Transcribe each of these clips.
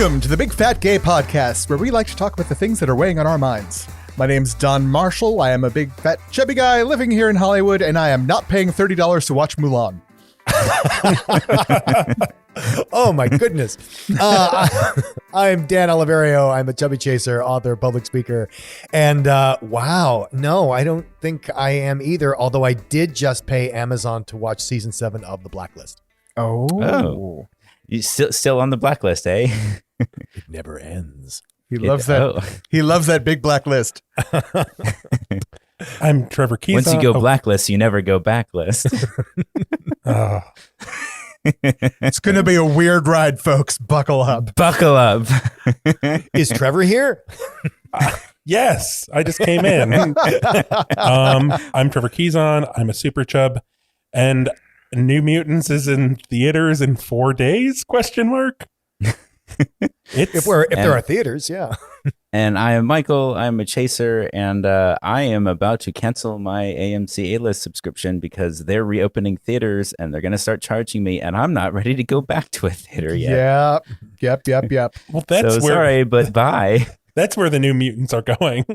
Welcome to the Big Fat Gay Podcast, where we like to talk about the things that are weighing on our minds. My name's Don Marshall. I am a big, fat, chubby guy living here in Hollywood, and I am not paying $30 to watch Mulan. Oh, my goodness. I'm Dan Oliverio. I'm a chubby chaser, author, public speaker. And wow, no, I don't think I am either, although I did just pay Amazon to watch season 7 of The Blacklist. Oh. You still on the blacklist, eh? It never ends. He loves that. Oh. He loves that big blacklist. I'm Trevor Keith. Once you go blacklist, you never go backlist. It's going to be a weird ride, folks. Buckle up. Buckle up. Is Trevor here? Yes, I just came in. I'm Trevor Keyson. I'm a super chub, and New Mutants is in theaters in 4 days? ? If there are theaters, yeah. And I am Michael. I'm a chaser, and I am about to cancel my AMC A-List subscription because they're reopening theaters and they're going to start charging me, and I'm not ready to go back to a theater yet. Yep. Well, that's sorry, but bye. That's where the New Mutants are going.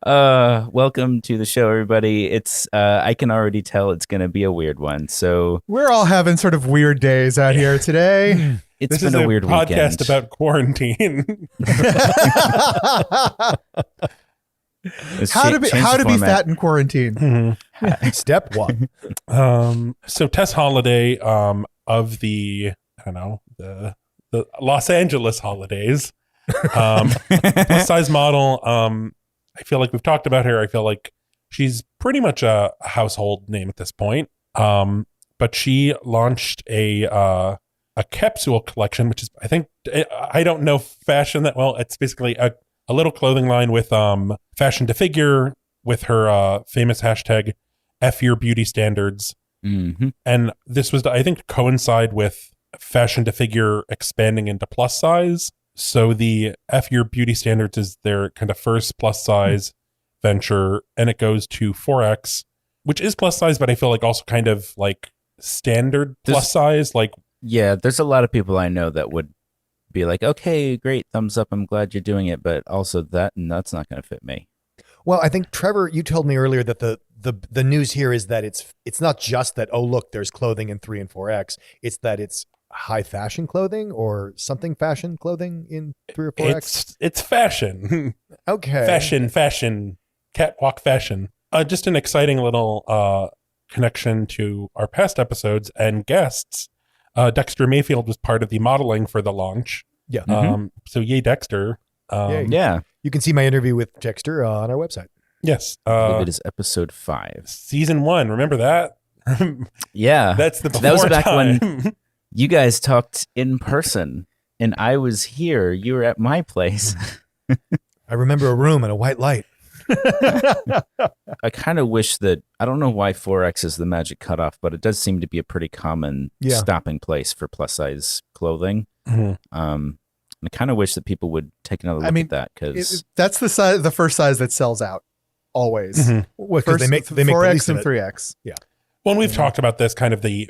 Welcome to the show, everybody. It's I can already tell it's going to be a weird one. So we're all having sort of weird days out here today. It's been a weird podcast weekend. about quarantine. How to be fat in quarantine. Mm-hmm. Step 1. So Tess Holiday of the Los Angeles holidays, plus size model. I feel like we've talked about her. I feel like she's pretty much a household name at this point. But she launched a capsule collection, which is, I don't know fashion that well. It's basically a little clothing line with fashion to figure with her famous hashtag F your beauty standards. Mm-hmm. And this was, I think, to coincide with fashion to figure expanding into plus size. So the F Your Beauty Standards is their kind of first plus size venture, and it goes to 4X, which is plus size, but I feel like also kind of like standard plus size. Like, yeah, there's a lot of people I know that would be like, okay, great, thumbs up, I'm glad you're doing it, but also that's not going to fit me. Well, I think, Trevor, you told me earlier that the news here is that it's not just that, oh, look, there's clothing in 3 and 4X. It's that it's high fashion clothing or something fashion clothing in 3 or 4X? It's fashion. Okay. Fashion, catwalk fashion. Just an exciting little connection to our past episodes and guests. Dexter Mayfield was part of the modeling for the launch. Yeah. So yay, Dexter. Yay. Yeah. You can see my interview with Dexter on our website. Yes. I believe it is episode 5. Season 1. Remember that? Yeah. That's the before That was back time. when you guys talked in person, and I was here. You were at my place. I remember a room and a white light. I kind of wish that, I don't know why 4X is the magic cutoff, but it does seem to be a pretty common stopping place for plus size clothing. Mm-hmm. And I kind of wish that people would take another look at that, because that's the first size that sells out always. Mm-hmm. Well, because they make 4X and 3X. Yeah. Well, we've talked about this kind of the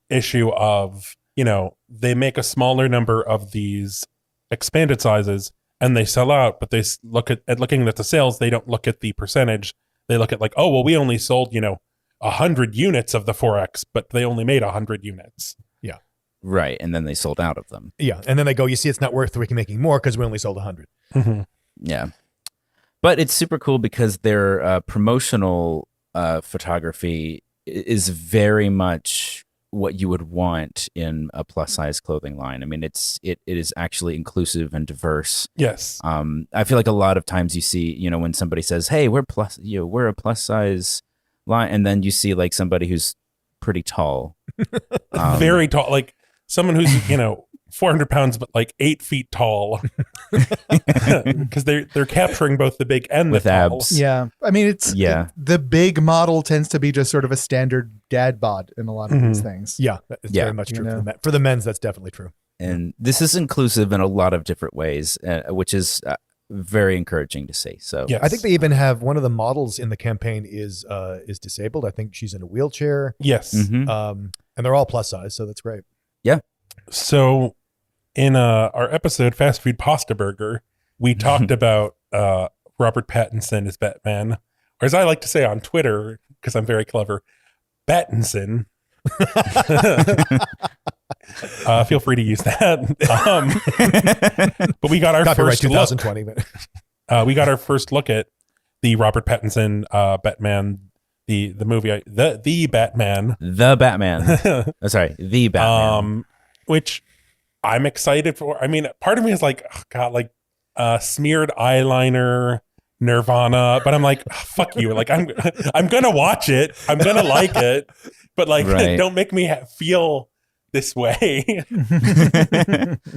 issue of, they make a smaller number of these expanded sizes and they sell out, but they look at looking at the sales, they don't look at the percentage. They look at like, oh, well, we only sold, 100 units of the 4X, but they only made 100 units. Yeah. Right. And then they sold out of them. Yeah. And then they go, you see, it's not worth making more because we only sold 100. Mm-hmm. Yeah. But it's super cool because their promotional photography is very much what you would want in a plus size clothing line. I mean, it is actually inclusive and diverse. Yes. I feel like a lot of times you see, when somebody says, "Hey, we're a plus size line," and then you see like somebody who's pretty tall, very tall, like someone who's 400 pounds, but like 8 feet tall, because they're capturing both the big and the with tall. abs. Yeah. I mean, the big model tends to be just sort of a standard dad bod in a lot of these things. Yeah. It's very much true. For the men's, that's definitely true. And this is inclusive in a lot of different ways, which is very encouraging to see. So yes. I think they even have one of the models in the campaign is disabled. I think she's in a wheelchair. Yes. Mm-hmm. And they're all plus size, so that's great. Yeah. So in our episode Fast Food Pasta Burger, we talked about Robert Pattinson as Batman, or as I like to say on Twitter, because I'm very clever, Battinson. Feel free to use that. But we got our Copyright first 2020. we got our first look at the Robert Pattinson Batman, the movie, the Batman, The Batman. The Batman. which I'm excited for. I mean, part of me is like, oh God, like smeared eyeliner, Nirvana, but I'm like, oh, fuck you. Like I'm gonna watch it. I'm gonna like it, but like, Right. don't make me feel this way.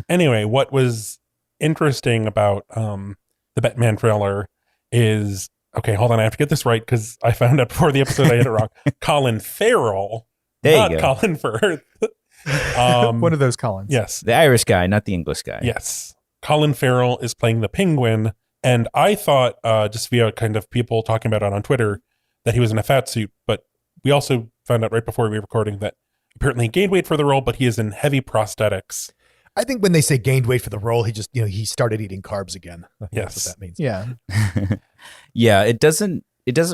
Anyway, what was interesting about the Batman trailer is, okay, hold on, I have to get this right because I found out before the episode I had it wrong. Colin Farrell, There you not go. Colin Firth. One of those Collins. Yes, The Irish guy, not the English guy. yes. Colin Farrell is playing the Penguin, and I thought just via kind of people talking about it on Twitter that he was in a fat suit, but we also found out right before we were recording that apparently he gained weight for the role, but he is in heavy prosthetics. I think when they say gained weight for the role, he just, he started eating carbs again. I think Yes. That's what that means. Yeah. Yeah, it doesn't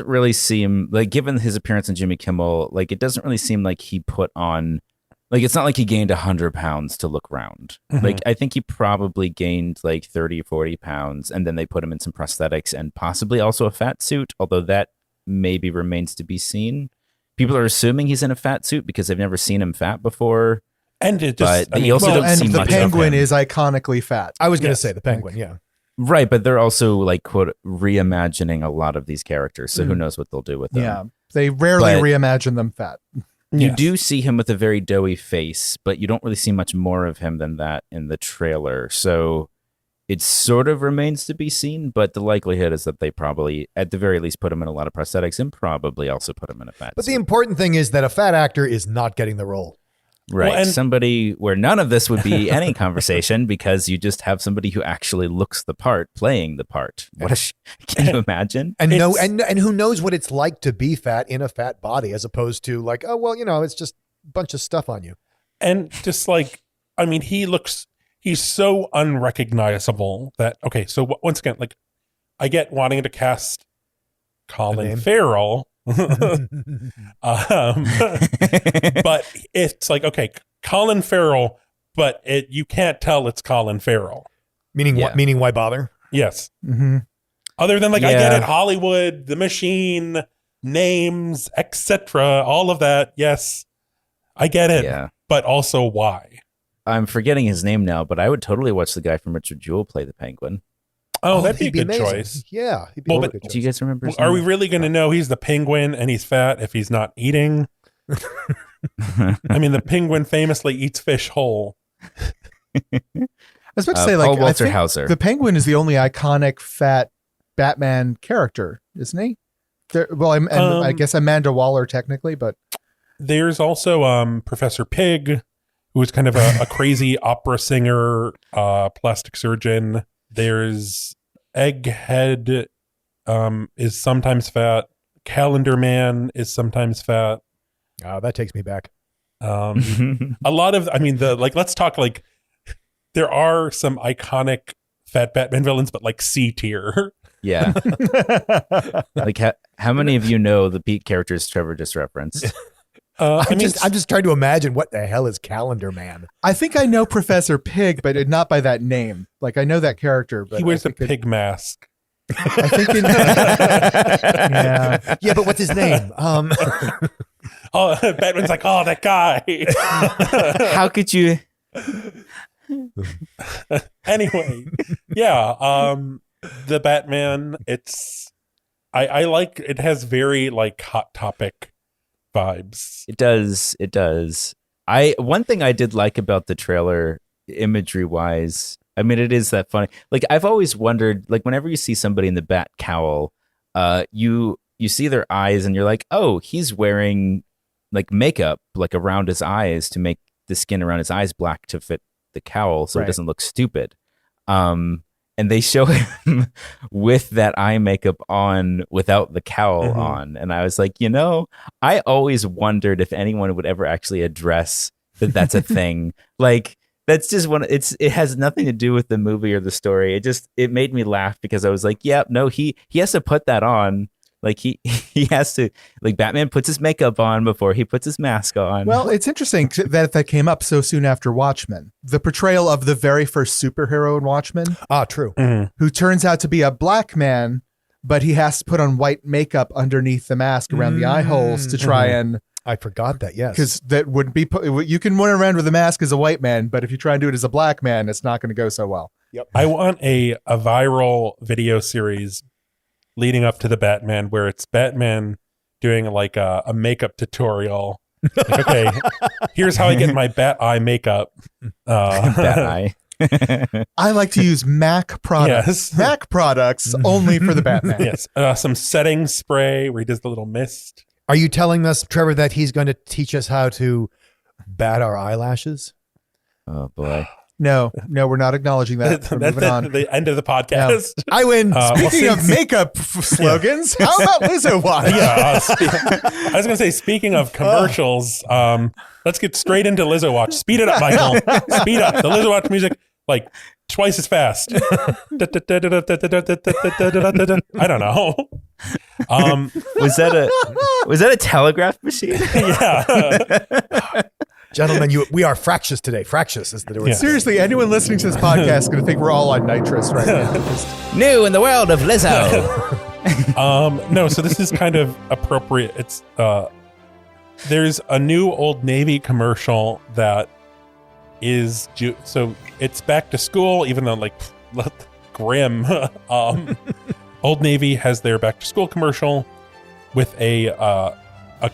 really seem like, given his appearance in Jimmy Kimmel, like it doesn't really seem like he put on, like it's not like he gained 100 pounds to look round. Mm-hmm. Like I think he probably gained like 30, 40 pounds, and then they put him in some prosthetics and possibly also a fat suit, although that maybe remains to be seen. People are assuming he's in a fat suit because they've never seen him fat before. And it just, But he also Well, don't and see the much of penguin him. is iconically fat. I was going to Yes. say the penguin. Yeah. Right, but they're also like, quote, reimagining a lot of these characters. So who knows what they'll do with them. Yeah. They rarely But- reimagine them fat. You Yes. do see him with a very doughy face, but you don't really see much more of him than that in the trailer. So it sort of remains to be seen, but the likelihood is that they probably, at the very least, put him in a lot of prosthetics and probably also put him in a fat But the suit. important thing is that a fat actor is not getting the role. Right. Well, and- Somebody where none of this would be any conversation because you just have somebody who actually looks the part, playing the part. Can you imagine? And It's- and who knows what it's like to be fat in a fat body, as opposed to like, oh well, it's just a bunch of stuff on you. And just like, I mean, he's so unrecognizable that, okay, so once again, like, I get wanting to cast A Colin name? Farrell. But it's like, okay, Colin Farrell, but you can't tell it's Colin Farrell. Meaning Yeah. what? Meaning why bother? Yes. Mm-hmm. Other than like, I get Yeah. it, Hollywood, the machine, names, etc., all of that. Yes, I get it. Yeah. But also why? I'm forgetting his name now, but I would totally watch the guy from Richard Jewell play the Penguin. Oh, that'd be a he'd good amazing. choice. Yeah. He'd be Well, a but good choice. Do you guys remember his Are we name? really going to know he's the penguin and he's fat if he's not eating? I mean, the penguin famously eats fish whole. I was about to say, like, Paul I Walter think Hauser. the penguin is the only iconic fat Batman character, isn't he? I guess Amanda Waller technically, but There's also Professor Pig, who is kind of a crazy opera singer, plastic surgeon. There's Egghead, is sometimes fat. Calendar Man is sometimes fat. Oh, that takes me back. A lot of, I mean, let's talk like, there are some iconic fat Batman villains, but like C tier. Yeah. Like, how many of you know the Pete characters Trevor just referenced? I'm just trying to imagine what the hell is Calendar Man. I think I know Professor Pig, but not by that name. Like, I know that character, but he wears I a think pig mask. I think yeah. Yeah, but what's his name? Oh, Batman's like, oh, that guy. How could you? Anyway, yeah, the Batman, I like, it has very like Hot Topic vibes. It does. One thing I did like about the trailer, imagery wise, I mean, it is that funny. Like, I've always wondered, like, whenever you see somebody in the bat cowl, you see their eyes and you're like, oh, he's wearing like makeup like around his eyes to make the skin around his eyes black to fit the cowl so Right. it doesn't look stupid. And they show him with that eye makeup on without the cowl Mhm. on. And I was like, I always wondered if anyone would ever actually address that that's a thing. Like that's just it has nothing to do with the movie or the story. It made me laugh because I was like, yep, no, he has to put that on. Like he has to, like, Batman puts his makeup on before he puts his mask on. Well, it's interesting that came up so soon after Watchmen. The portrayal of the very first superhero in Watchmen, True. who turns out to be a black man, but he has to put on white makeup underneath the mask around the eye holes to try and. I forgot that. Yes, because that wouldn't be. You can run around with a mask as a white man, but if you try and do it as a black man, it's not going to go so well. Yep. I want a viral video series leading up to the Batman where it's Batman doing like a makeup tutorial. Like, okay, here's how I get my bat eye makeup. Bat eye. I like to use Mac products. Yes. Mac products only for the Batman. Yes. Some setting spray where he does the little mist. Are you telling us, Trevor, that he's going to teach us how to bat our eyelashes? Oh boy. No, we're not acknowleding that. We're That's moving on. the end of the podcast. I win. Speaking of makeup slogans, how about Lizzo Watch? Yeah, I was going to say, speaking of commercials, let's get straight into Lizzo Watch. Speed it up, Michael. Speed up. The Lizzo Watch music, like twice as fast. I don't know. Was that a telegraph machine? Yeah. Gentlemen, we are fractious today. Fractious is the word. Yeah. Seriously, anyone listening to this podcast is going to think we're all on nitrous right now. New in the world of Lizzo. No, so this is kind of appropriate. It's there's a new Old Navy commercial that is so it's back to school, even though like grim. Old Navy has their back to school commercial with a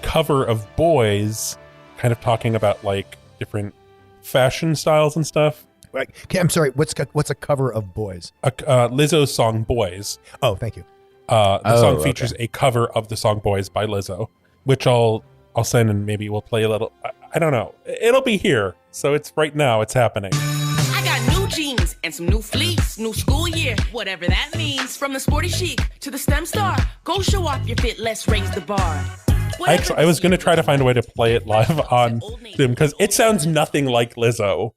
cover of Boys, kind of talking about like different fashion styles and stuff. Okay, I'm sorry. What's a cover of Boys? Lizzo's song Boys. Oh, thank you. The song features a cover of the song Boys by Lizzo, which I'll send and maybe we'll play a little. I don't know. It'll be here. So it's right now. It's happening. I got new jeans and some new fleece, new school year, whatever that means. From the sporty chic to the STEM star, go show off your fit, let's raise the bar. I was going to try to find a way to play it live on Zoom because it sounds nothing like Lizzo.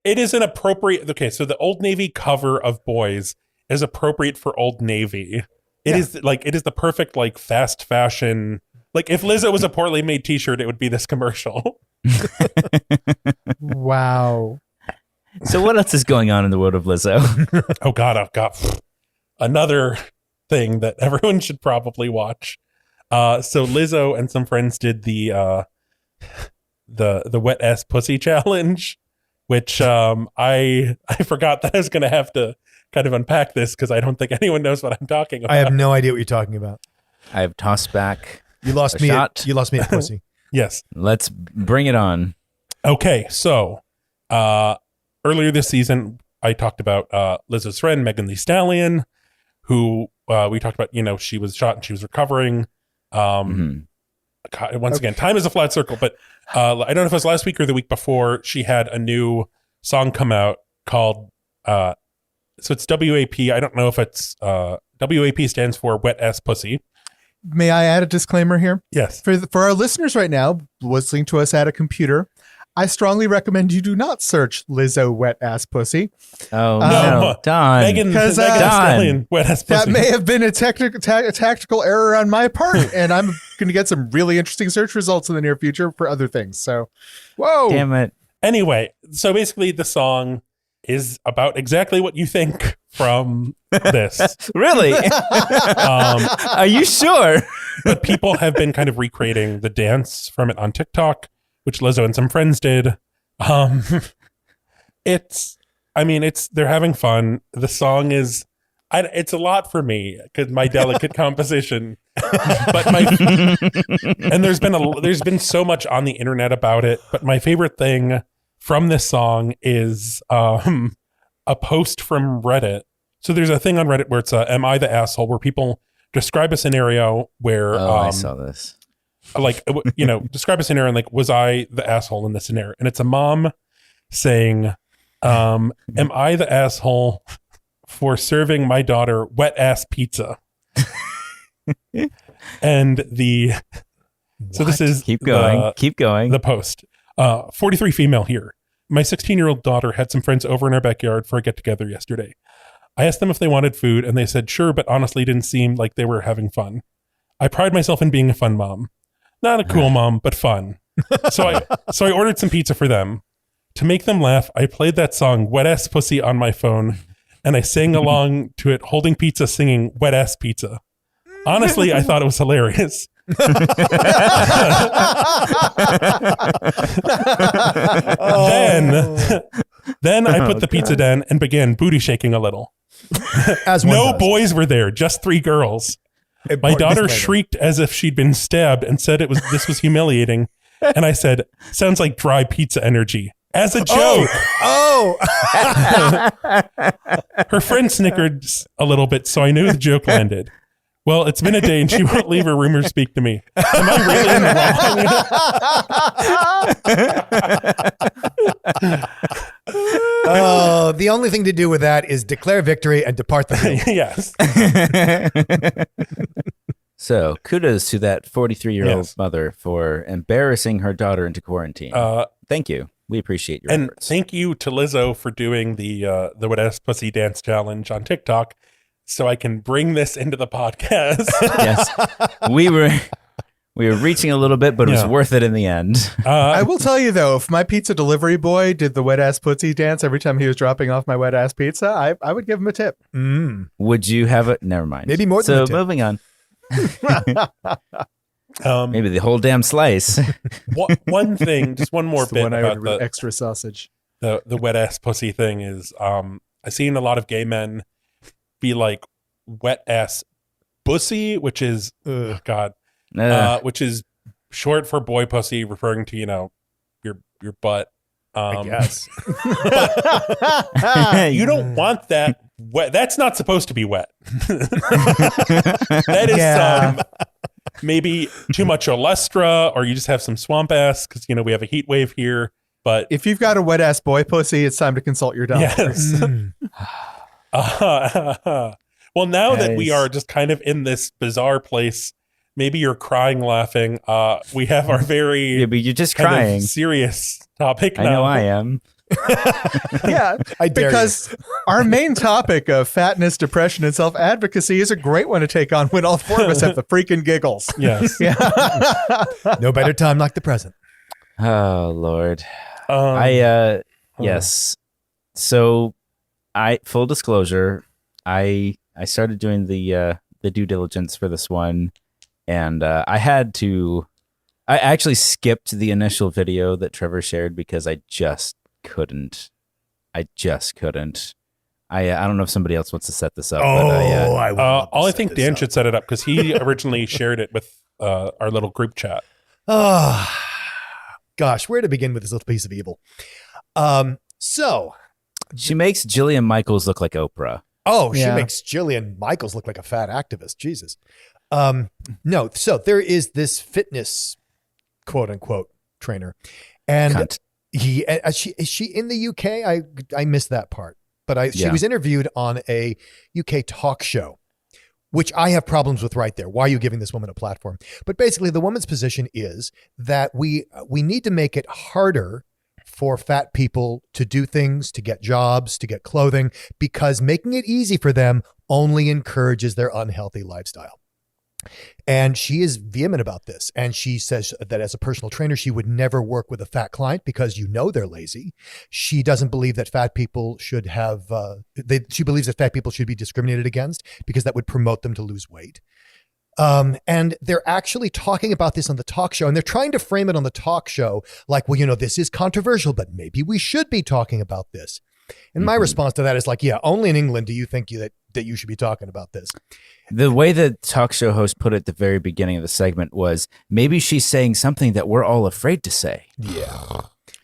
It is an appropriate. Okay, so the Old Navy cover of Boys is appropriate for Old Navy. It is the perfect like fast fashion. Like if Lizzo was a poorly made T-shirt, it would be this commercial. Wow. So what else is going on in the world of Lizzo? Oh God. Another thing that everyone should probably watch. So Lizzo and some friends did the wet ass pussy challenge, which I forgot that I was going to have to kind of unpack this because I don't think anyone knows what I'm talking about. I have no idea what you're talking about. I have tossed back. You lost me. You lost me at pussy. Yes. Let's bring it on. Okay, so earlier this season, I talked about Lizzo's friend Megan Thee Stallion, who we talked about. She was shot and she was recovering. Once again, time is a flat circle, but I don't know if it was last week or the week before, she had a new song come out called so it's WAP. I don't know if it's WAP stands for Wet Ass Pussy. May I add a disclaimer here? Yes. For our listeners right now listening to us at a computer, I strongly recommend you do not search Lizzo wet ass pussy. Oh no, Don. Megan Thee Stallion wet ass pussy. That may have been a tactical error on my part, and I'm going to get some really interesting search results in the near future for other things. So, whoa. Damn it. Anyway, so basically the song is about exactly what you think from this. Really? Are you sure? But people have been kind of recreating the dance from it on TikTok, which Lizzo and some friends did. They're having fun. The song is, it's a lot for me because my delicate composition. But and there's been so much on the internet about it. But my favorite thing from this song is a post from Reddit. So there's a thing on Reddit where it's "Am I the asshole?" where people describe a scenario where I saw this. Describe a scenario and like, was I the asshole in this scenario? And it's a mom saying, am I the asshole for serving my daughter wet ass pizza? And this is keep going. the post. 43 female here. My 16-year-old daughter had some friends over in our backyard for a get-together yesterday. I asked them if they wanted food, and they said sure, but honestly didn't seem like they were having fun. I pride myself in being a fun mom. Not a cool mom, but fun. So I ordered some pizza for them. To make them laugh, I played that song, Wet Ass Pussy, on my phone, and I sang along to it, holding pizza, singing Wet Ass Pizza. Honestly, I thought it was hilarious. Then I put the pizza down and began booty shaking a little. No boys were there, just 3 girls. My daughter shrieked as if she'd been stabbed and said this was humiliating. And I said, sounds like dry pizza energy. As a joke. Her friend snickered a little bit, so I knew the joke landed. Well, it's been a day and she won't leave her room or speak to me. Am I really in the wrong? The only thing to do with that is declare victory and depart the field. Yes. So kudos to that 43-year-old mother for embarrassing her daughter into quarantine. Thank you. We appreciate your efforts. Thank you to Lizzo for doing the Wet Ass Pussy Dance Challenge on TikTok, so I can bring this into the podcast. Yes, we were reaching a little bit, but it was worth it in the end. I will tell you though, if my pizza delivery boy did the wet ass pussy dance every time he was dropping off my wet ass pizza, I would give him a tip. Would you have it? Never mind. Maybe more than a tip. So moving on. Maybe the whole damn slice. One thing, just one more bit about the extra sausage. The wet ass pussy thing is, I've seen a lot of gay men be like wet ass bussy, which is which is short for boy pussy, referring to your butt. I guess. You don't want that wet. That's not supposed to be wet. That is maybe too much olestra, or you just have some swamp ass because we have a heat wave here. But if you've got a wet ass boy pussy, it's time to consult your doctor. Yes. Well, now that we are just kind of in this bizarre place, maybe you're crying, laughing. We have our very but you're just crying. Serious topic now. I know I am. Yeah, because our main topic of fatness, depression, and self-advocacy is a great one to take on when all 4 of us have the freaking giggles. Yes. Yeah. No better time like the present. Oh, Lord. Yes. So full disclosure, I started doing the due diligence for this one, and I actually skipped the initial video that Trevor shared because I just couldn't. I don't know if somebody else wants to set this up. I think Dan should set it up because he originally shared it with our little group chat. Oh, gosh, where to begin with this little piece of evil? So she makes Jillian Michaels look like Oprah. Oh, she makes Jillian Michaels look like a fat activist. Jesus. No, so there is this fitness, quote unquote, trainer, and she in the UK. I missed that part, but she was interviewed on a UK talk show, which I have problems with right there. Why are you giving this woman a platform? But basically, the woman's position is that we need to make it harder for fat people to do things, to get jobs, to get clothing, because making it easy for them only encourages their unhealthy lifestyle. And she is vehement about this. And she says that as a personal trainer, she would never work with a fat client because they're lazy. She doesn't believe that fat people should have, she believes that fat people should be discriminated against because that would promote them to lose weight. And they're actually talking about this on the talk show, and they're trying to frame it on the talk show like, well, this is controversial, but maybe we should be talking about this. And my response to that is like, only in England do you think that you should be talking about this. The way the talk show host put it at the very beginning of the segment was, maybe she's saying something that we're all afraid to say. Yeah.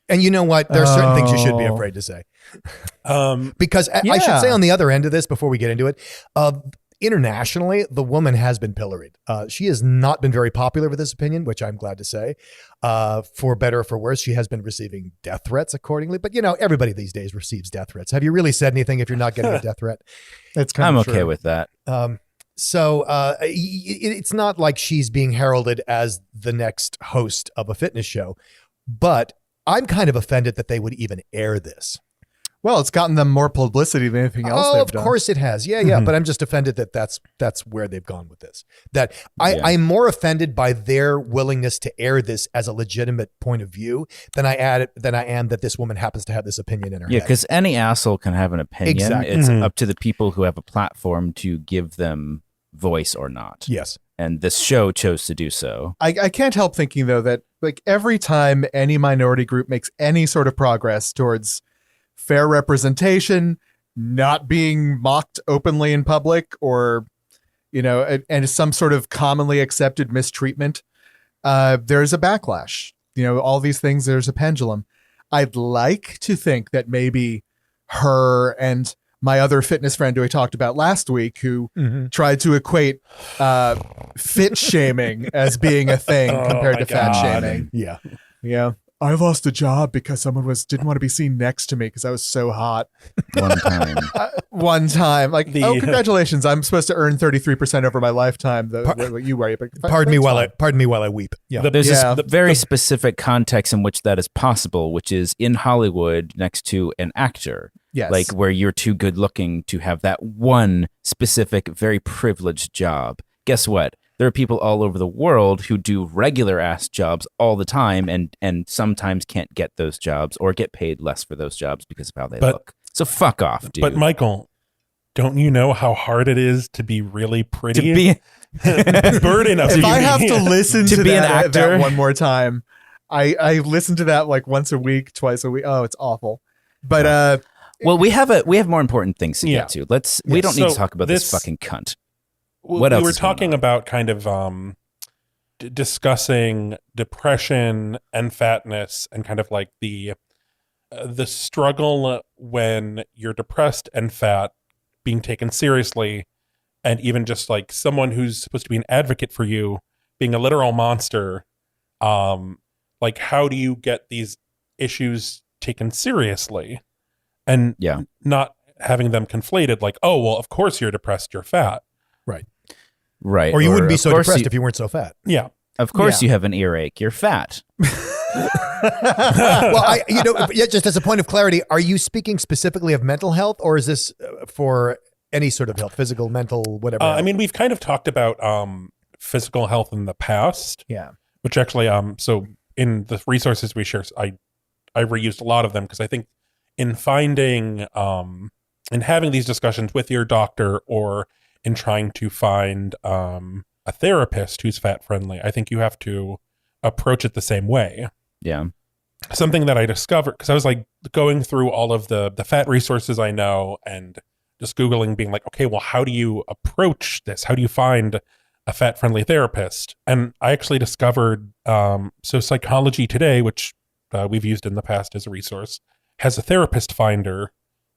And you know what? There are certain things you should be afraid to say. Because I should say on the other end of this, before we get into it, internationally, the woman has been pilloried. She has not been very popular with this opinion, which I'm glad to say. For better or for worse, she has been receiving death threats accordingly. But, everybody these days receives death threats. Have you really said anything if you're not getting a death threat? I'm okay with that. So it's not like she's being heralded as the next host of a fitness show. But I'm kind of offended that they would even air this. Well, it's gotten them more publicity than anything else Oh, they've of done. course it has. Yeah. But I'm just offended that that's where they've gone with this. That I'm more offended by their willingness to air this as a legitimate point of view than I am that this woman happens to have this opinion in her Yeah, head. because any asshole can have an opinion. Exactly. It's up to the people who have a platform to give them voice or not. Yes. And this show chose to do so. I can't help thinking, though, that like every time any minority group makes any sort of progress towards fair representation, not being mocked openly in public, or, and some sort of commonly accepted mistreatment, there's a backlash. All these things, there's a pendulum. I'd like to think that maybe her and my other fitness friend who I talked about last week, who tried to equate fit shaming as being a thing compared to fat shaming. Yeah. Yeah. I lost a job because someone didn't want to be seen next to me because I was so hot. One time. Like, congratulations. I'm supposed to earn 33% over my lifetime. What you worry, but Pardon me while I weep. Yeah. There's this very specific context in which that is possible, which is in Hollywood next to an actor. Yes. Like where you're too good looking to have that one specific, very privileged job. Guess what? There are people all over the world who do regular ass jobs all the time and sometimes can't get those jobs or get paid less for those jobs because of how they look. So fuck off, dude. But Michael, don't you know how hard it is to be really pretty? To be burden of if I have to listen to be an that actor one more time, I listen to that like once a week, twice a week. Oh, it's awful. But well, we have more important things to get to. We don't need to talk about this fucking cunt. What else? We were talking about kind of discussing depression and fatness and kind of like the struggle when you're depressed and fat being taken seriously, and even just like someone who's supposed to be an advocate for you being a literal monster. Like, how do you get these issues taken seriously and not having them conflated? Like, oh, well, of course you're depressed, you're fat. Right. Or you wouldn't be so depressed if you weren't so fat. Yeah. Of course you have an earache. You're fat. Well, just as a point of clarity, are you speaking specifically of mental health, or is this for any sort of health, physical, mental, whatever? I mean, we've kind of talked about physical health in the past. Yeah. Which actually, so in the resources we share, I reused a lot of them because I think in finding, in having these discussions with your doctor or in trying to find a therapist who's fat friendly, I think you have to approach it the same way. Yeah. Something that I discovered, because I was like going through all of the fat resources I know and just Googling, being like, okay, well, how do you approach this? How do you find a fat friendly therapist? And I actually discovered, so Psychology Today, which we've used in the past as a resource, has a therapist finder,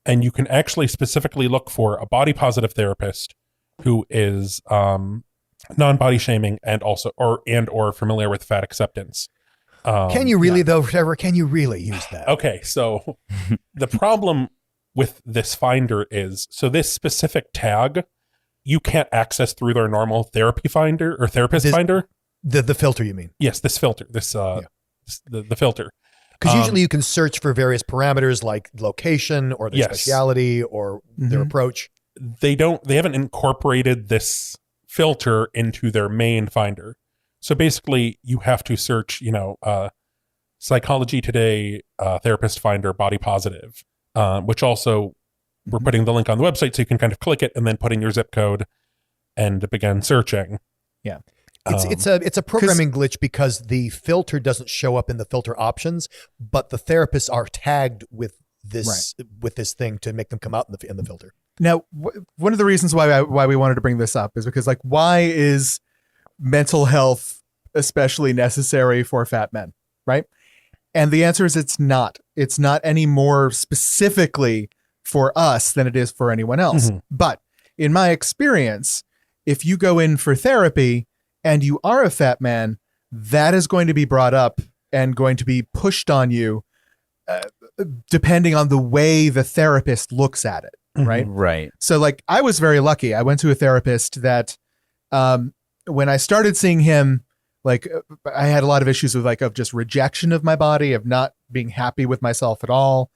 and you can actually specifically look for a body positive therapist who is non-body shaming and also or familiar with fat acceptance. Can you really though, Trevor? Can you really use that? Okay, so the problem with this finder is, so this specific tag you can't access through their normal therapy finder or therapist finder. The filter, you mean? Yes, this filter, the filter. Because usually you can search for various parameters like location or their speciality or their approach. They haven't incorporated this filter into their main finder. So basically you have to search, Psychology Today, therapist finder, body positive, which also we're putting the link on the website so you can kind of click it and then put in your zip code and begin searching. Yeah. It's a programming glitch because the filter doesn't show up in the filter options, but the therapists are tagged with this thing to make them come out in the filter. Now, one of the reasons why we wanted to bring this up is because, like, why is mental health especially necessary for fat men, right? And the answer is it's not. It's not any more specifically for us than it is for anyone else. Mm-hmm. But in my experience, if you go in for therapy and you are a fat man, that is going to be brought up and going to be pushed on you depending on the way the therapist looks at it. Right. Right. So like I was very lucky. I went to a therapist that when I started seeing him, like I had a lot of issues with of just rejection of my body, of not being happy with myself at all.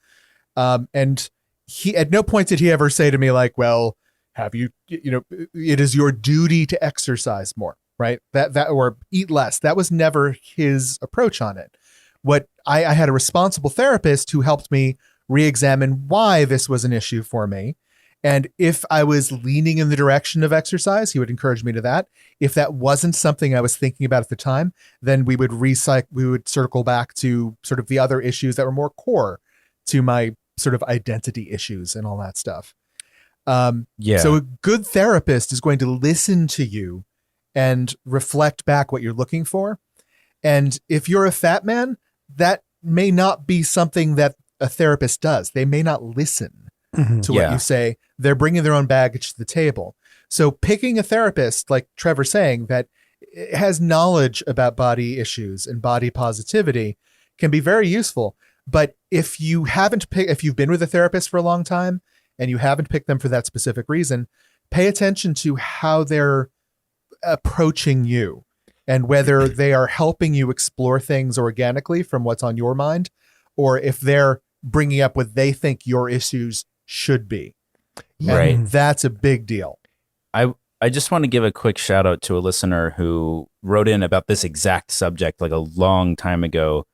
And he, at no point did he ever say to me like, well, have you, it is your duty to exercise more, right? Or eat less. That was never his approach on it. What I had a responsible therapist who helped me re-examine why this was an issue for me. And if I was leaning in the direction of exercise, he would encourage me to that. If that wasn't something I was thinking about at the time, then we would circle back to sort of the other issues that were more core to my sort of identity issues and all that stuff. So a good therapist is going to listen to you and reflect back what you're looking for. And if you're a fat man, that may not be something that a therapist does. They may not listen to what you say. They're bringing their own baggage to the table. So picking a therapist, like Trevor saying, that has knowledge about body issues and body positivity can be very useful. But if you've been with a therapist for a long time and you haven't picked them for that specific reason, pay attention to how they're approaching you and whether they are helping you explore things organically from what's on your mind, or if they're bringing up what they think your issues should be. Right. And that's a big deal. I just want to give a quick shout out to a listener who wrote in about this exact subject like a long time ago,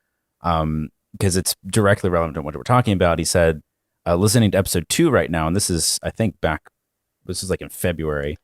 because it's directly relevant to what we're talking about. He said, listening to episode 2 right now, and this is, I think, this is like in February,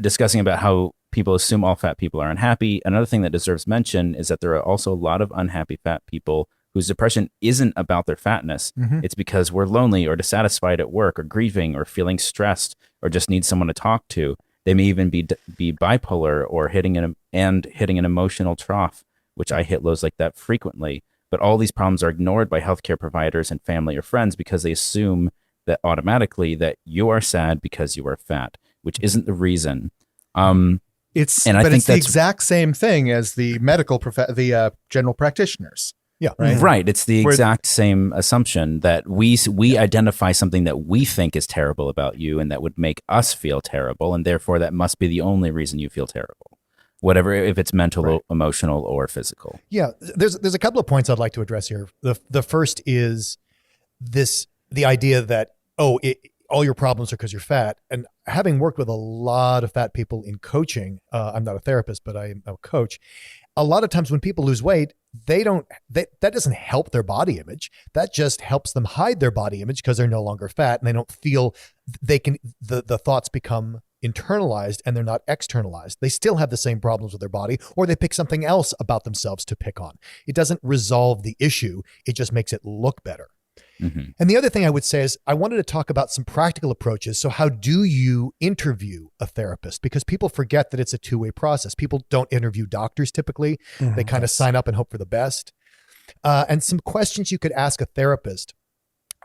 discussing about how people assume all fat people are unhappy. Another thing that deserves mention is that there are also a lot of unhappy fat people whose depression isn't about their fatness. Mm-hmm. It's because we're lonely or dissatisfied at work or grieving or feeling stressed or just need someone to talk to. They may even be bipolar or hitting an emotional trough, which I hit lows like that frequently. But all these problems are ignored by healthcare providers and family or friends because they assume that automatically that you are sad because you are fat, which isn't the reason. It's the exact same thing as the general practitioners. Yeah. Right. It's the exact same assumption that we identify something that we think is terrible about you and that would make us feel terrible. And therefore that must be the only reason you feel terrible, whatever, if it's mental, emotional, or physical. Yeah. There's a couple of points I'd like to address here. The first is the idea that, all your problems are because you're fat. And having worked with a lot of fat people in coaching, I'm not a therapist, but I'm a coach. A lot of times when people lose weight, that doesn't help their body image. That just helps them hide their body image because they're no longer fat and they don't feel the thoughts become internalized and they're not externalized. They still have the same problems with their body, or they pick something else about themselves to pick on. It doesn't resolve the issue. It just makes it look better. Mm-hmm. And the other thing I would say is I wanted to talk about some practical approaches. So how do you interview a therapist? Because people forget that it's a two-way process. People don't interview doctors typically. They kind of sign up and hope for the best. And some questions you could ask a therapist.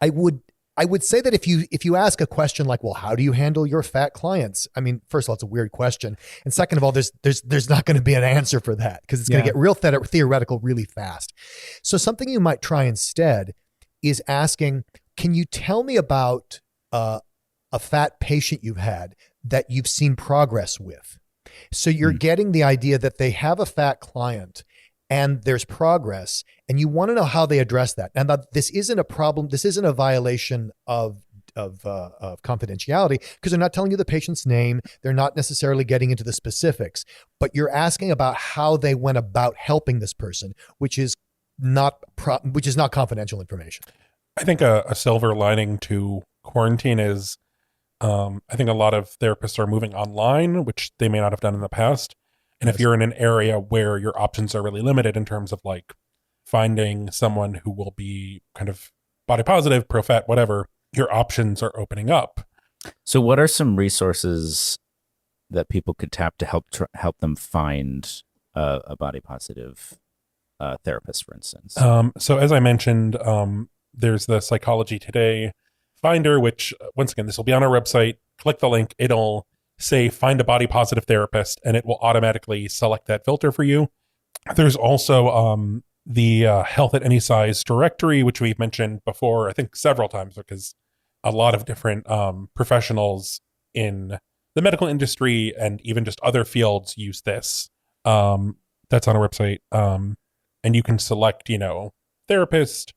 I would say that if you ask a question like, well, how do you handle your fat clients? I mean, first of all, it's a weird question. And second of all, there's not going to be an answer for that because it's going to get real theoretical really fast. So something you might try instead is asking, can you tell me about a fat patient you've had that you've seen progress with? So you're getting the idea that they have a fat client and there's progress and you want to know how they address that. And that this isn't a problem. This isn't a violation of confidentiality because they're not telling you the patient's name. They're not necessarily getting into the specifics, but you're asking about how they went about helping this person, which is not confidential information. I think a silver lining to quarantine is I think a lot of therapists are moving online, which they may not have done in the past. And if you're in an area where your options are really limited in terms of like finding someone who will be kind of body positive, pro-fat, whatever, your options are opening up. So what are some resources that people could tap to help them find a body positive therapist, for instance? So as I mentioned, there's the Psychology Today Finder, which once again, this will be on our website. Click the link. It'll say find a body positive therapist and it will automatically select that filter for you. There's also the Health at Any Size directory, which we've mentioned before, I think several times, because a lot of different professionals in the medical industry and even just other fields use this. That's on our website. And you can select, therapist,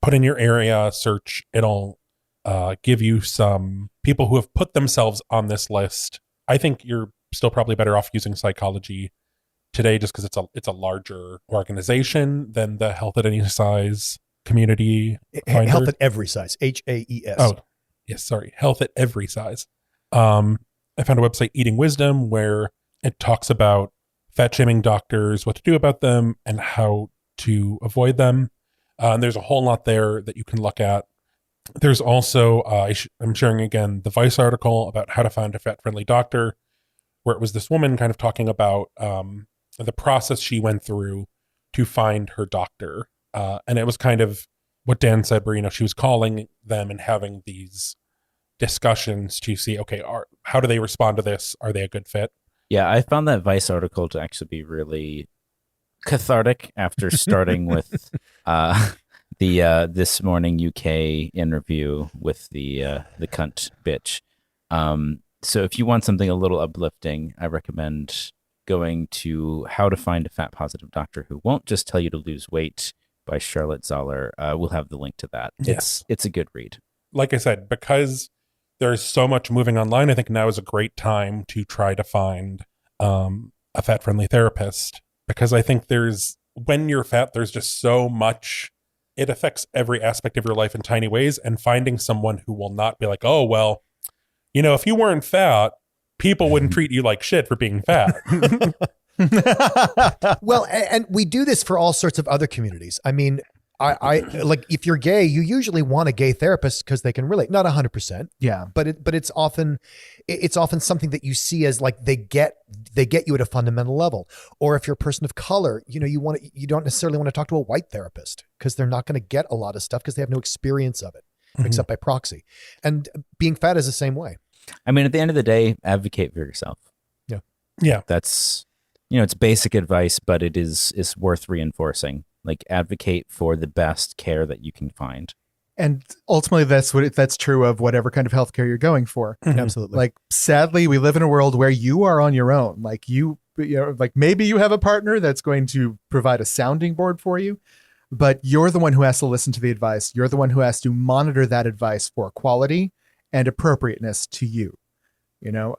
put in your area, search. It'll give you some people who have put themselves on this list. I think you're still probably better off using Psychology today just because it's a larger organization than the Health at Any Size community finder. Health at Every Size, HAES. Oh, yes, sorry. Health at Every Size. I found a website, Eating Wisdom, where it talks about fat shaming doctors, what to do about them, and how to avoid them. And there's a whole lot there that you can look at. There's also, I'm sharing again, the Vice article about how to find a fat-friendly doctor, where it was this woman kind of talking about the process she went through to find her doctor. And it was kind of what Dan said, where, she was calling them and having these discussions to see, okay, how do they respond to this? Are they a good fit? Yeah, I found that Vice article to actually be really cathartic after starting with the This Morning UK interview with the cunt bitch. So if you want something a little uplifting, I recommend going to How to Find a Fat Positive Doctor Who Won't Just Tell You to Lose Weight by Charlotte Zoller. We'll have the link to that. Yes. It's a good read. Like I said, because there's so much moving online, I think now is a great time to try to find a fat-friendly therapist, because I think when you're fat, there's just so much. It affects every aspect of your life in tiny ways, and finding someone who will not be like, oh, well, if you weren't fat, people wouldn't treat you like shit for being fat. Well, and we do this for all sorts of other communities. I mean, I like, if you're gay, you usually want a gay therapist because they can relate. Not 100%. Yeah. But it's often something that you see as like they get you at a fundamental level. Or if you're a person of color, you don't necessarily want to talk to a white therapist because they're not going to get a lot of stuff because they have no experience of it except by proxy. And being fat is the same way. I mean, at the end of the day, advocate for yourself. Yeah. Yeah. That's, it's basic advice, but it is worth reinforcing. Like, advocate for the best care that you can find. And ultimately, that's true of whatever kind of healthcare you're going for. Mm-hmm. Absolutely. Like, sadly, we live in a world where you are on your own. Like, like maybe you have a partner that's going to provide a sounding board for you, but you're the one who has to listen to the advice. You're the one who has to monitor that advice for quality and appropriateness to you.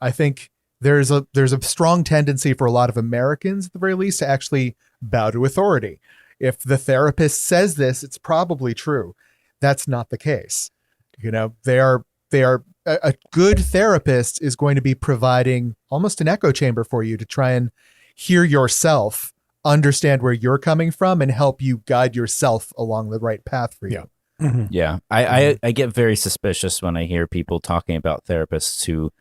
I think there's a strong tendency for a lot of Americans, at the very least, to actually bow to authority. If the therapist says this, it's probably true. That's not the case. They are a good therapist is going to be providing almost an echo chamber for you to try and hear yourself, understand where you're coming from, and help you guide yourself along the right path for you. Yeah. Mm-hmm. Yeah. I get very suspicious when I hear people talking about therapists who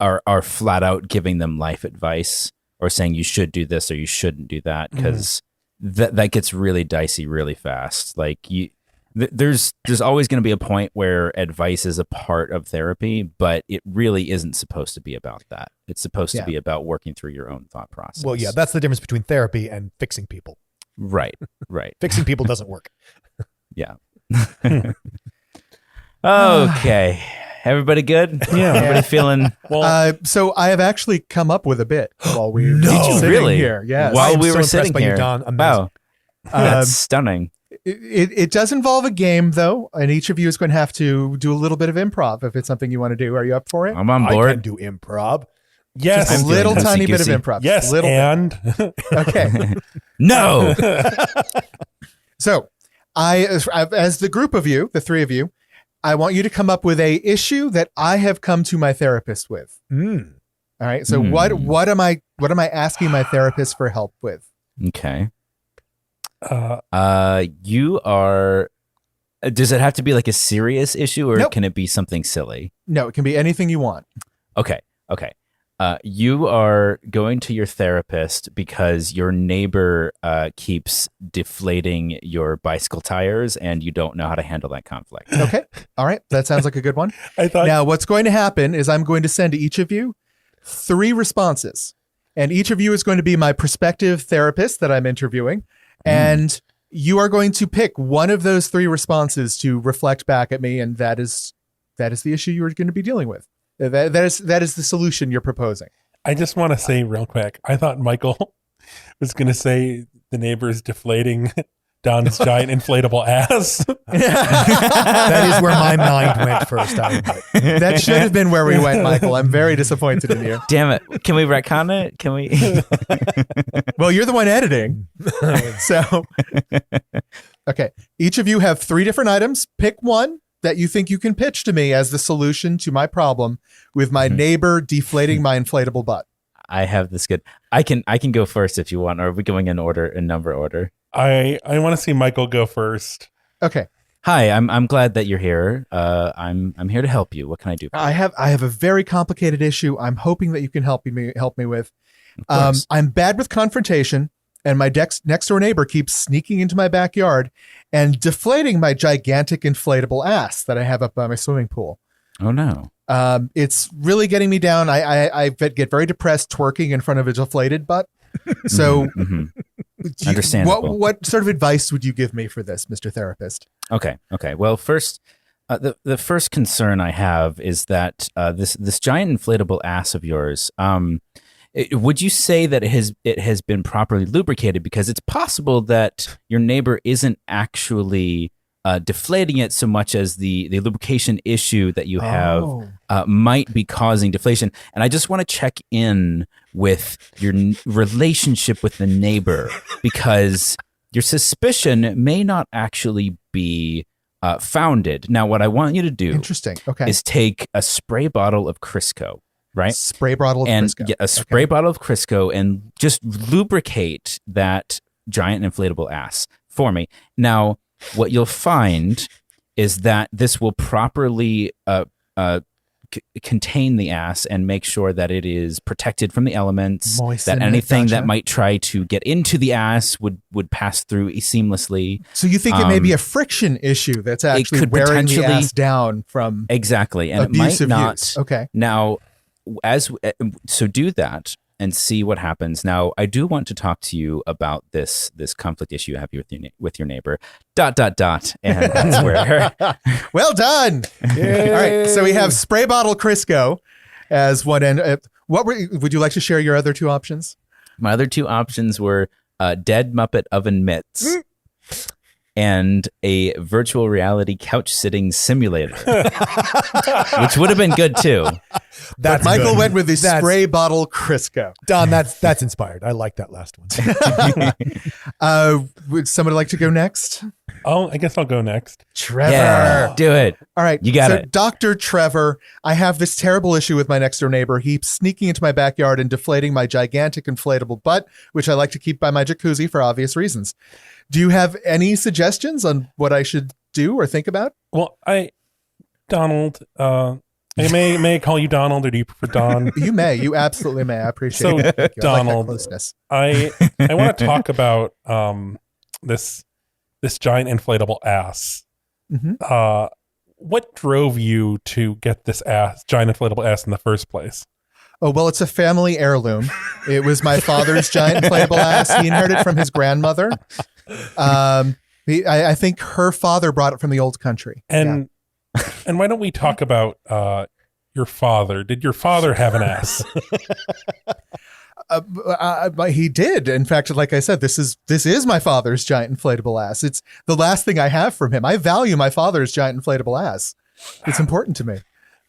are flat out giving them life advice or saying you should do this or you shouldn't do that, because that gets really dicey really fast. Like, there's always going to be a point where advice is a part of therapy, but it really isn't supposed to be about that. It's supposed to be about working through your own thought process. Well, yeah, that's the difference between therapy and fixing people. Right. Fixing people doesn't work. Yeah. Okay. Everybody good? Yeah. Everybody feeling? So I have actually come up with a bit while we were Did you sitting really? here. Yes. While I'm we so were impressed sitting by you, here. Don. Amazing. Wow. That's stunning. It does involve a game, though, and each of you is going to have to do a little bit of improv if it's something you want to do. Are you up for it? I'm on I can board. do improv. Yes. Just a I'm little doing tiny bit of loosey-goosey. improv. Yes. Little And okay. No. So as the group of you, the three of you, I want you to come up with a issue that I have come to my therapist with. All right. So what am I asking my therapist for help with? Okay. You are. Does it have to be like a serious issue, or Nope. can it be something silly? No, it can be anything you want. Okay. You are going to your therapist because your neighbor keeps deflating your bicycle tires, and you don't know how to handle that conflict. Okay. All right. That sounds like a good one. I thought Now, what's going to happen is I'm going to send to each of you 3 responses, and each of you is going to be my prospective therapist that I'm interviewing, and you are going to pick one of those 3 responses to reflect back at me, and that is the issue you're going to be dealing with. That is the solution you're proposing. I just want to say real quick, I thought Michael was going to say the neighbor's deflating Don's giant inflatable ass. That is where my mind went first. I admit. That should have been where we went, Michael. I'm very disappointed in you. Damn it. Can we retcon it? Can we? Well, you're the one editing. So, okay. Each of you have 3 different items. Pick one that you think you can pitch to me as the solution to my problem with my neighbor deflating my inflatable butt. I have this good. I can go first if you want, or are we going in number order? I want to see Michael go first. Okay. Hi, I'm glad that you're here. I'm here to help you. What can I do? I have a very complicated issue. I'm hoping that you can help me with. I'm bad with confrontation, and my next door neighbor keeps sneaking into my backyard and deflating my gigantic inflatable ass that I have up by my swimming pool. Oh no. It's really getting me down. I get very depressed twerking in front of a deflated butt. So, Understandable. What sort of advice would you give me for this, Mr. Therapist? Okay. Well, first, the first concern I have is that this giant inflatable ass of yours. Would you say that it has been properly lubricated? Because it's possible that your neighbor isn't actually deflating it so much as the lubrication issue that you have might be causing deflation. And I just want to check in with your relationship with the neighbor, because your suspicion may not actually be founded. Now, what I want you to do is take a spray bottle of Crisco, right? Spray bottle of Crisco. Get a spray bottle of Crisco and just lubricate that giant inflatable ass for me. Now, what you'll find is that this will properly contain the ass and make sure that it is protected from the elements, moisten that anything it, that might try to get into the ass would pass through seamlessly. So you think it may be a friction issue that's actually wearing the ass down from exactly, and abusive it might not. use. Okay. Now, so do that and see what happens. Now, I do want to talk to you about this conflict issue you have with your neighbor. ... And that's where. Well done. Yay. All right. So we have spray bottle Crisco as one end. Would you like to share your other 2 options? My other 2 options were dead Muppet oven mitts and a virtual reality couch sitting simulator, which would have been good too. But Michael went with the spray bottle Crisco. Don, that's inspired. I like that last one. Would somebody like to go next? Oh, I guess I'll go next. Trevor. Yeah, do it. All right. You got it. Dr. Trevor, I have this terrible issue with my next door neighbor. He's sneaking into my backyard and deflating my gigantic inflatable butt, which I like to keep by my jacuzzi for obvious reasons. Do you have any suggestions on what I should do or think about? Well, Donald, may I call you Donald, or do you prefer Don? You may. You absolutely may. I appreciate it. Thank you. Donald, I like that closeness. I want to talk about this giant inflatable ass. Mm-hmm. What drove you to get this giant inflatable ass in the first place? Oh, well, it's a family heirloom. It was my father's giant inflatable ass. He inherited it from his grandmother. I think her father brought it from the old country. And why don't we talk about your father? Did your father have an ass? He did. In fact, like I said, this is my father's giant inflatable ass. It's the last thing I have from him. I value my father's giant inflatable ass. It's important to me.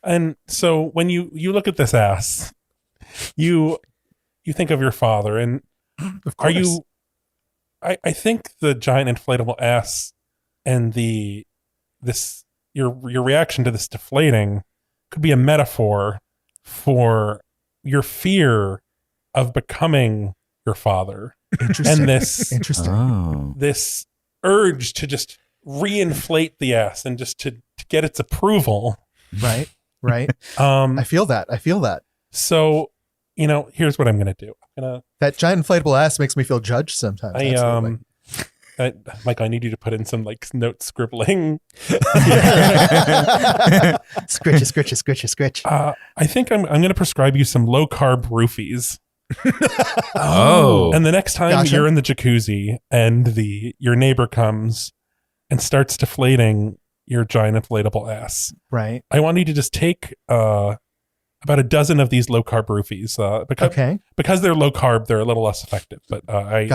And so when you look at this ass, you think of your father, and of course. I think the giant inflatable ass and your reaction to this deflating could be a metaphor for your fear of becoming your father. Interesting. And this urge to just reinflate the ass and just to get its approval. Right. I feel that. So, here's what I'm going to do. That giant inflatable ass makes me feel judged sometimes. Mike, I need you to put in some note scribbling. Scritch. I think I'm going to prescribe you some low-carb roofies. Oh. And the next time you're in the jacuzzi and your neighbor comes and starts deflating your giant inflatable ass, right? I want you to just take about a dozen of these low-carb roofies. Because they're low-carb, they're a little less effective. But I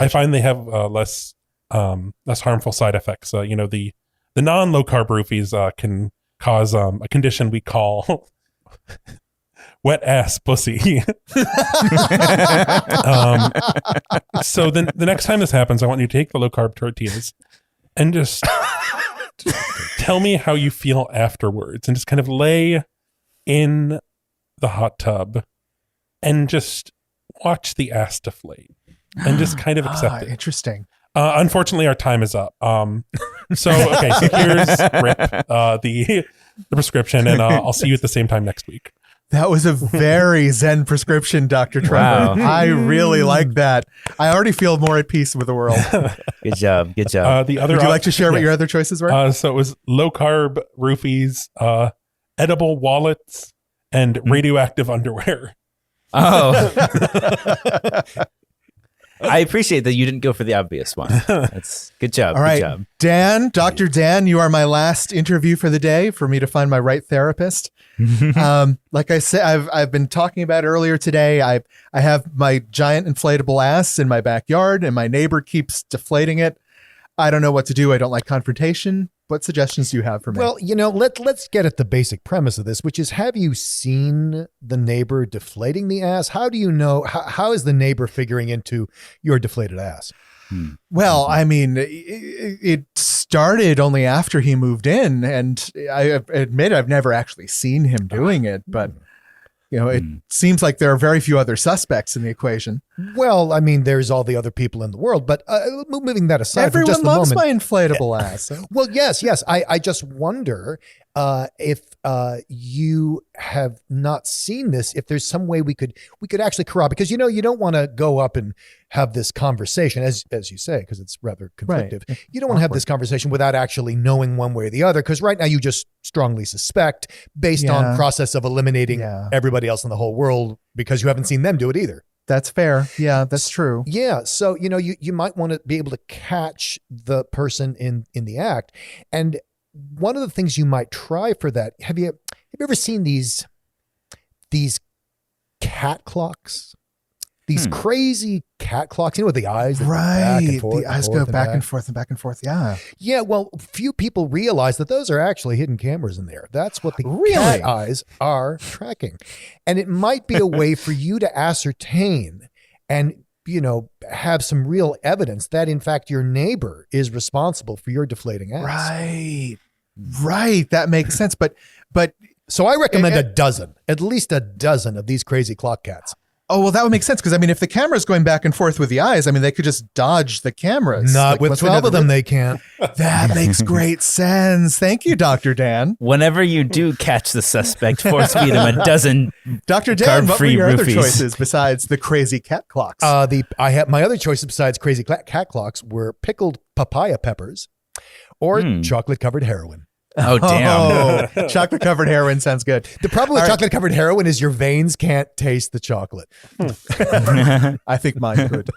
find they have less less harmful side effects. The non-low carb roofies can cause a condition we call wet ass pussy. So then the next time this happens, I want you to take the low carb tortillas and just tell me how you feel afterwards, and just kind of lay in the hot tub and just watch the ass deflate and just kind of accept it. Interesting. Unfortunately, our time is up. So here's Rip, the prescription, and I'll see you at the same time next week. That was a very Zen prescription, Dr. Trevor. Wow. I really like that. I already feel more at peace with the world. Good job. Good job. The other Would you like to share what your other choices were? So it was low carb roofies, edible wallets, and radioactive underwear. Oh. I appreciate that you didn't go for the obvious one. That's good job. All right, Good job. Dan, Dr. Dan, you are my last interview for the day for me to find my right therapist. Like I said, I've been talking about earlier today. I have my giant inflatable ass in my backyard, and my neighbor keeps deflating it. I don't know what to do. I don't like confrontation. What suggestions do you have for me? Well, let's get at the basic premise of this, which is, have you seen the neighbor deflating the ass? How do you know? How is the neighbor figuring into your deflated ass? Well, I mean, it started only after he moved in, and I admit I've never actually seen him doing it, but it seems like there are very few other suspects in the equation. Well, I mean, there's all the other people in the world, but moving that aside for Everyone just the loves moment. my inflatable ass. Well, yes. I just wonder if you have not seen this, if there's some way we could actually corroborate, because you don't want to go up and have this conversation, as you say, because it's rather conflictive. Right. You don't want to have this conversation without actually knowing one way or the other, because right now you just strongly suspect based on process of eliminating everybody else in the whole world, because you haven't seen them do it either. That's fair. Yeah, that's true. Yeah. So, you might want to be able to catch the person in the act. And one of the things you might try for that, have you ever seen these cat clocks? These crazy cat clocks, with the eyes that go back and forth, the eyes go back and forth and back and forth. Yeah. Yeah, well, few people realize that those are actually hidden cameras in there. That's what the cat eyes are tracking. And it might be a way for you to ascertain and, have some real evidence that, in fact, your neighbor is responsible for your deflating ass. Right. That makes sense. But so I recommend at least a dozen of these crazy clock cats. Oh, well, that would make sense, because, if the camera's going back and forth with the eyes, they could just dodge the cameras. Not with 12 of them, they can't. That makes great sense. Thank you, Dr. Dan. Whenever you do catch the suspect, force feed him a dozen Dr. Dan, what were carb-free your other roofies. choices besides the crazy cat clocks? I have my other choices besides crazy cat clocks were pickled papaya peppers or chocolate-covered heroin. Oh, damn. Oh, chocolate-covered heroin sounds good. The problem with chocolate-covered heroin is your veins can't taste the chocolate. I think mine could.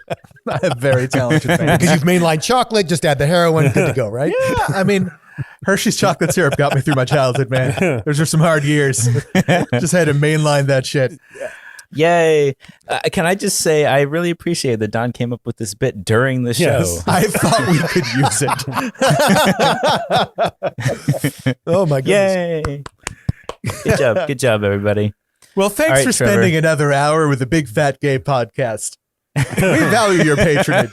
I have very talented veins. Because you've mainlined chocolate, just add the heroin, good to go, right? Yeah, Hershey's chocolate syrup got me through my childhood, man. Those were some hard years. Just had to mainline that shit. Yay. Can I just say, I really appreciate that Don came up with this bit during the show. Yes. I thought we could use it. Oh, my goodness. Yay. Good job. Good job, everybody. Well, thanks All right, for spending another hour with the Big Fat Gay Podcast. We value your patronage.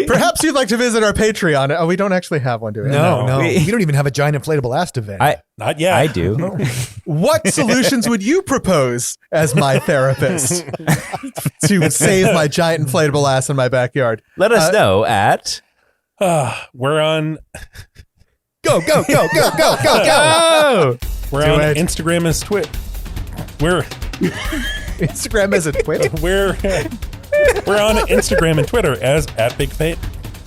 Perhaps you'd like to visit our Patreon. Oh, we don't actually have one, do we? No. We don't even have a giant inflatable ass to vent. Not yet. I do. What solutions would you propose as my therapist to save my giant inflatable ass in my backyard? Let us know at... We're on Go. Oh! We're Do on it. Instagram as Twit. We're Instagram is a twit. we're on Instagram and Twitter as @BigFat.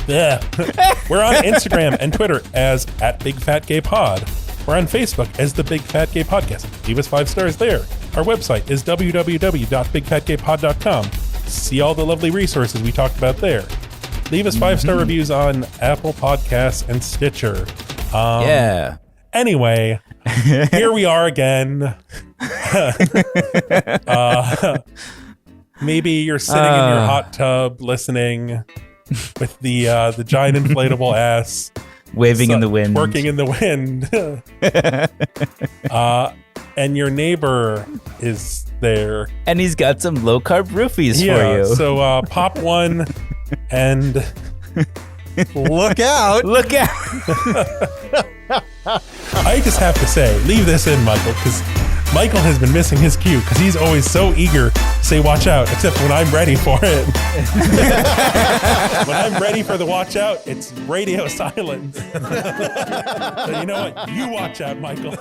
Yeah. We're on Instagram and Twitter as @BigFatGayPod. We're on Facebook as the Big Fat Gay Podcast. Leave us 5 stars there. Our website is www.bigfatgaypod.com. See all the lovely resources we talked about there. Leave us 5-star reviews on Apple Podcasts and Stitcher. Yeah. Anyway, here we are again. Maybe you're sitting in your hot tub listening. with the giant inflatable ass Waving in the wind. Working in the wind. And your neighbor is there. And he's got some low-carb roofies for you. So pop one and Look out. Look out. I just have to say, leave this in, Michael, because Michael has been missing his cue because he's always so eager to say watch out, except when I'm ready for it. When I'm ready for the watch out, it's radio silence. So you know what? You watch out, Michael.